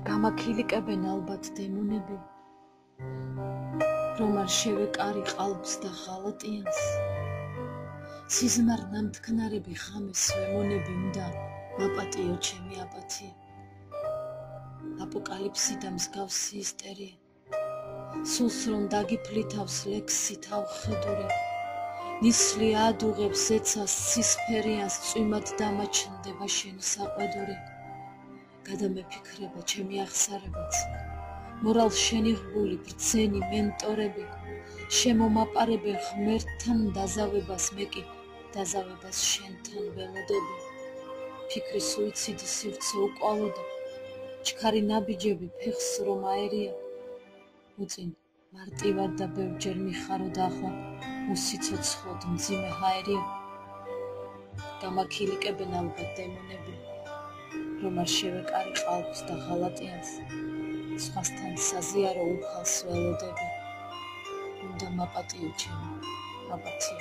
გამაქილიკებენ ალბათ დემონები, რომ არ შევეკარი ყალბს და ღალატიანს. სიზმარ ნამთქნარები ღამეს ვემონები უნდა, მაპატიო ჩემი აპათია. აპოკალიფსი და მსგავსი ისტერია. სულს რომ დაგიფლითავს ლექსი თავხედური. ნისლი აადუღებს ეცას ცისფერიანს, წვიმად დამაჩნდება შენ საყვედური. გადამეფიქრება ჩემი აღსარებაც, მორალ შენიღბული ბრძენი მენტორები, შემომაპარებენ ღმერთთან დაზავებას, მე კი დაზავებას შენთან ველოდები. ფიქრი სუიციდი სივრცე უკვალოდა, ჩქარი ნაბიჯები ფეხს რომ აერია. უწინ მარტივად და ბევრჯერ მიხარო და ახლა უსიცოცხლოდ მძიმე ჰაერია. გამაქილიკებენ ალბათ დემონები, რომ არ შევეკარი ყალბს და ღალატიანს. სხვასთან საზიარო უფალს ველოდები. უნდა მაპატიო ჩემი აპათია.